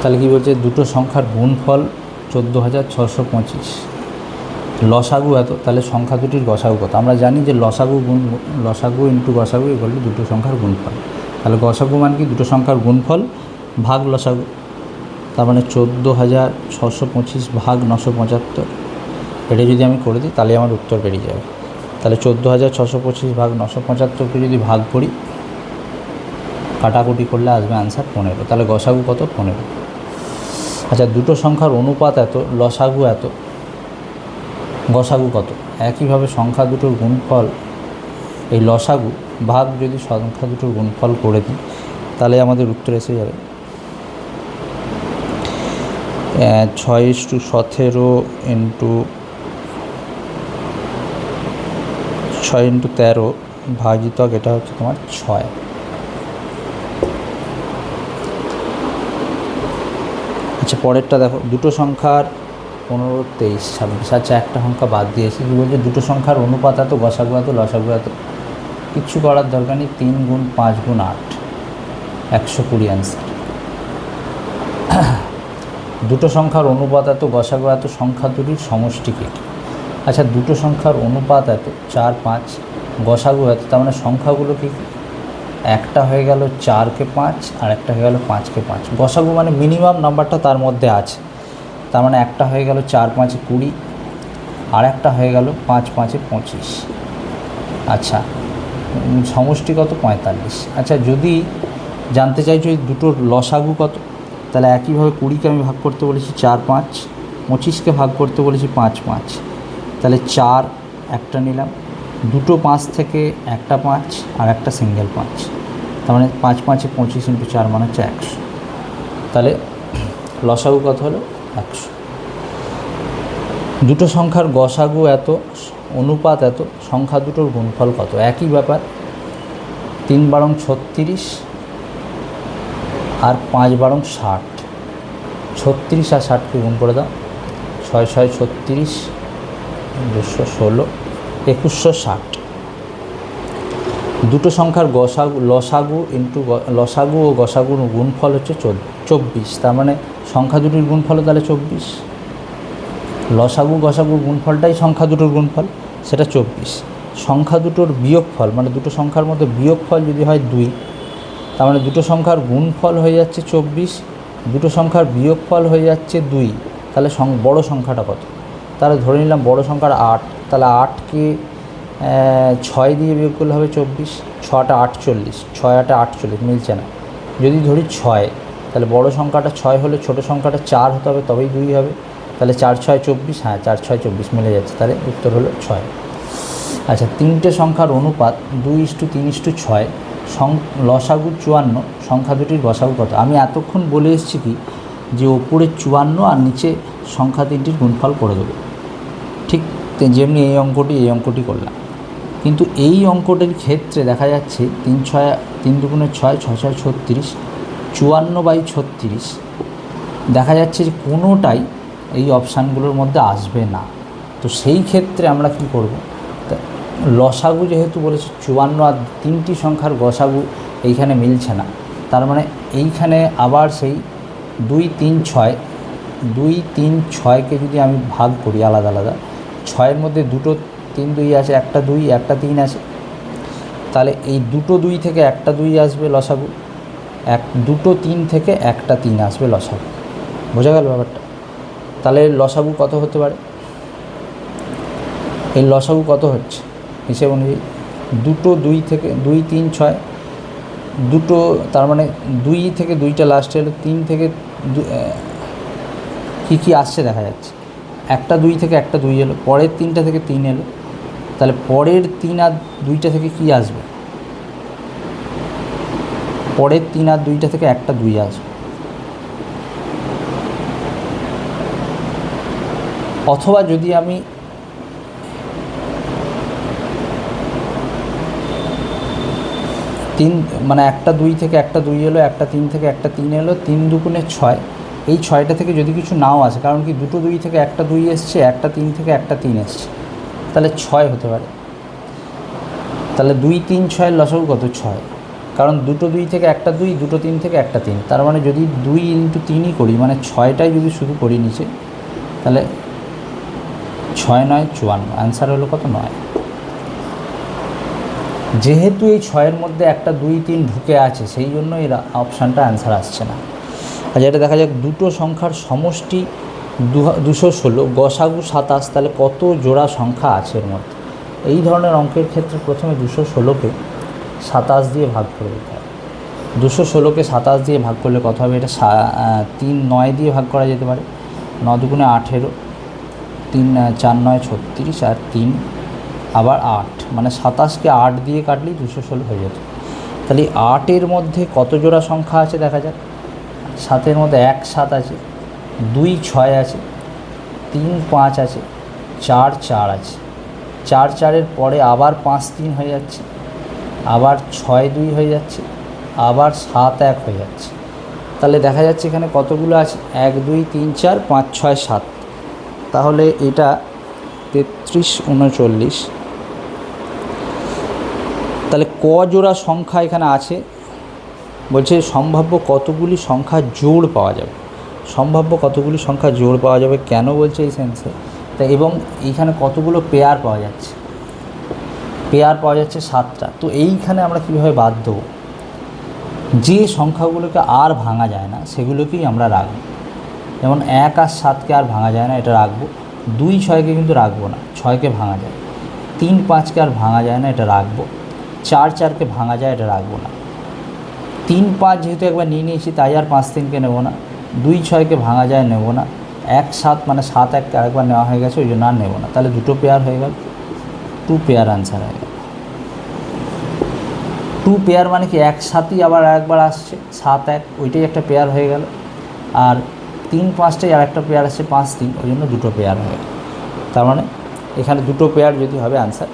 তাহলে কী বলছে, দুটো সংখ্যার গুণফল 14,625, লসাগু এত, তাহলে সংখ্যা দুটির গসাগু কত? আমরা জানি যে লসাগু ইন্টু গসাগু এগুলো দুটো সংখ্যার গুণফল। তাহলে গসাগু মানে কি, দুটো সংখ্যার গুণফল ভাগ লসাগু। তার মানে 14,625 ভাগ 975, এটা যদি আমি করে দিই তাহলে আমার উত্তর বেরিয়ে যাবে। তাহলে 14,625 ভাগ 975কে যদি ভাগ করি, কাটাকুটি করলে আসবে আনসার 15। তাহলে গসাগু কত? 15। আচ্ছা, দুটো সংখ্যার অনুপাত এত, লসাগু এত, গসাগু কত? একইভাবে সংখ্যা দুটোর গুণফল, এই লসাগু ভাগ যদি সংখ্যা দুটোর গুণফল করে দিই তাহলে আমাদের উত্তর এসে যাবে 6:17 ইন্টু 6 × 13 ভাজিতক এটা হচ্ছে তোমার 6। আচ্ছা, পরেরটা দেখো, দুটো সংখ্যার 15, 23, 26। আচ্ছা, একটা সংখ্যা বাদ দিয়েছি। কী বলছে, দুটো সংখ্যার অনুপাত এত, গসাগু এত, লসাগু এত। কিচ্ছু করার দরকার নেই, 3 × 5 × 8, 120 আনসার। দুটো সংখ্যার অনুপাত এত, গসাগু এত, সংখ্যা দুটির সমষ্টি কী? আচ্ছা, দুটো সংখ্যার অনুপাত এত, 4, 5, গসাগু এত, তার মানে সংখ্যাগুলো কী? একটা হয়ে গেল 4 কে 5, আর একটা হয়ে গেল 5 কে 5। গসাগু মানে মিনিমাম নাম্বারটা তার মধ্যে আছে, তার মানে একটা হয়ে গেল 4, 5, 20, আর একটা হয়ে গেল 5, 5, 25। আচ্ছা, সমষ্টি কত? 45। আচ্ছা, যদি জানতে চাইছো এই দুটোর লসাগু কত, তাহলে একইভাবে 20কে আমি ভাগ করতে বলেছি 4, 5, 25কে ভাগ করতে বলেছি 5, 5। তাহলে 4 একটা নিলাম, দুটো 5 থেকে একটা 5 আর একটা সিঙ্গেল 5, তার মানে 5, 5, 25 × 4 মানে হচ্ছে 100। তাহলে লসাগু কত হলো? 100। দুটো সংখ্যার গসাগু এত, অনুপাত এত, সংখ্যা দুটোর গুণফল কত? একই ব্যাপার, 3 × 36 আর 5 × 60। 36 আর 60কে গুণ করে দাও, 6, 6, 36, 216, 2160। দুটো সংখ্যার লসাগু ইন্টু লসাগু ও গসাগুর গুণফল হচ্ছে 24। তার মানে সংখ্যা দুটির গুণফল তাহলে 24। লসাগু গসাগুর গুণফলটাই সংখ্যা দুটোর গুণফল, সেটা 24। সংখ্যা দুটোর বিয়োগফল, মানে দুটো সংখ্যার মধ্যে বিয়োগফল যদি হয় 2, তার মানে দুটো সংখ্যার গুণফল হয়ে যাচ্ছে 24, দুটো সংখ্যার বিয়োগফল হয়ে যাচ্ছে 2। তাহলে বড় সংখ্যাটা কত? তাহলে ধরে নিলাম বড় সংখ্যার 8, তাহলে 8কে 6 দিয়ে বিয়োগ করলে হবে 24, 6 × 8 = 48, 6 × 8 = 48, মিলছে না। যদি ধরি 6, তাহলে বড় সংখ্যাটা 6 হলে ছোটো সংখ্যাটা 4 হতে হবে, তবেই 2 হবে। তাহলে 4, 6, 24, হ্যাঁ 4, 6, 24 মিলে যাচ্ছে, তাহলে উত্তর হলো 6। আচ্ছা, তিনটে সংখ্যার অনুপাত 2:3:6, লসাগু 54, সংখ্যা দুটির গসাগু কত? আমি এতক্ষণ বলে এসেছি কি, যে ওপরে 54 আর নিচে সংখ্যা তিনটির গুণফল করে দেবো, ঠিক যেমনি এই অঙ্কটি করলাম। কিন্তু এই অঙ্কটির ক্ষেত্রে দেখা যাচ্ছে 3 × 6 = 6, 6, 36, 54/36 দেখা যাচ্ছে যে কোনোটাই এই অপশানগুলোর মধ্যে আসবে না। তো সেই ক্ষেত্রে আমরা কি করব, লসাগু যেহেতু বলেছে 54 আর তিনটি সংখ্যার গসাগু এইখানে মিলছে না, তার মানে এইখানে আবার সেই 2, 3, 6কে যদি আমি ভাগ করি আলাদা আলাদা, 6-এর মধ্যে দুটো 3, 2 আছে, একটা 2, একটা 3 আছে, তাহলে এই দুটো 2 থেকে একটা 2 আসবে লসাগু, দুটো 3 থেকে একটা 3 আসবে লসাগু। বোঝা গেল ব্যাপারটা? তাহলে লসাগু কত হতে পারে? এই লসাগু কত হচ্ছে হিসেব অনুযায়ী, দুটো 2 থেকে 2, 3, 6, দুটো, তার মানে 2 থেকে 2টা লাস্টে এলো, 3 থেকে কী আসছে দেখা যাচ্ছে, একটা 2 থেকে একটা 2 এলো, পরের 3টা থেকে 3 এলো, তাহলে পরের 3 আর 2টা থেকে কী আসবে? পরের 3 আর 2টা থেকে একটা 2 আসবে। অথবা যদি আমি মানে একটা 2 থেকে একটা 2 এলো, একটা 3 থেকে একটা 3 এলো, 3 × 2 = 6, এই 6টা থেকে যদি কিছু নাও আসে, কারণ কি দুটো 2 থেকে একটা 2 এসছে, একটা 3 থেকে একটা 3 এসছে, তাহলে 6 হতে পারে। তাহলে 2, 3, 6 লসাগু কত? 6। কারণ দুটো 2 থেকে একটা 2, দুটো 3 থেকে একটা 3, তার মানে যদি 2 ইন্টু 3ই করি, মানে 6টাই যদি শুধু করি নিচে, তাহলে 6 9 54, অ্যান্সার হলো কত? 9। যেহেতু এই 6-এর মধ্যে একটা 2 3 ঢুকে আছে, সেই জন্য এর অপশানটা অ্যান্সার আসছে না। আর যেটা দেখা যাক, দুটো সংখ্যার সমষ্টি 216, গসাগু 27, তাহলে কত জোড়া সংখ্যা আছে এর মধ্যে? এই ধরনের অঙ্কের ক্ষেত্রে প্রথমে 216কে 27 দিয়ে ভাগ করে দিতে হবে। 216কে 27 দিয়ে ভাগ করলে কত হবে? এটা 3 9 দিয়ে ভাগ করা যেতে পারে। 9 দুগুণে 18, 3 4 9 36, আর 3 আবার 8, মানে 27কে 8 দিয়ে কাটলেই 216 হয়ে যেত। তাহলে 8-এর মধ্যে কত জোড়া সংখ্যা আছে দেখা যাক। 7-এর মধ্যে 1 7 আছে, 2 6 আছে, 3 5 আছে, 4 4 আছে। 4 4-এর পরে আবার 5 3 হয়ে যাচ্ছে, আবার 6 2 হয়ে যাচ্ছে, আবার 7 1 হয়ে যাচ্ছে। তাহলে দেখা যাচ্ছে এখানে কতগুলো আছে? 1 2 3 4 5 6 7। তাহলে এটা 33 39। তাহলে ক জোড়া সংখ্যা এখানে আছে? বলছে সম্ভাব্য কতগুলি সংখ্যা জোড় পাওয়া যাবে। সম্ভাব্য কতগুলি সংখ্যা জোড় পাওয়া যাবে কেন বলছে এই সেন্সে? তা এবং এইখানে কতগুলো পেয়ার পাওয়া যাচ্ছে? পেয়ার পাওয়া যাচ্ছে 7টা। তো এইখানে আমরা কীভাবে বাদ দেবো? যে সংখ্যাগুলোকে আর ভাঙা যায় না সেগুলোকেই আমরা রাখবো। যেমন 1 আর 7কে আর ভাঙা যায় না, এটা রাখবো। 2 6কে কিন্তু রাখবো না, 6কে ভাঙা যায়। 3 5কে আর ভাঙা যায় না, এটা রাখবো। 4 4কে ভাঙা যায়, এটা রাখবো না। 3 5 যেহেতু একবার নিয়ে নিয়েছি, তাই আর 5 3কে নেবো না। 2 6কে ভাঙা যায়, নেবো না। 1 7 মানে 7 1কে আরেকবার নেওয়া হয়ে গেছে, ওই জন্য আর নেবো না। তাহলে দুটো পেয়ার হয়ে গেল, 2 পেয়ার আনসার হয়ে গেল। 2 পেয়ার মানে কি 1 7ই আবার একবার আসছে, 7 1, ওইটাই একটা পেয়ার হয়ে গেল। আর 3 5টাই আর একটা পেয়ার আসছে, 5 3, ওই জন্য দুটো পেয়ার হয়ে গেল। তার মানে এখানে দুটো পেয়ার যদি হবে, আনসার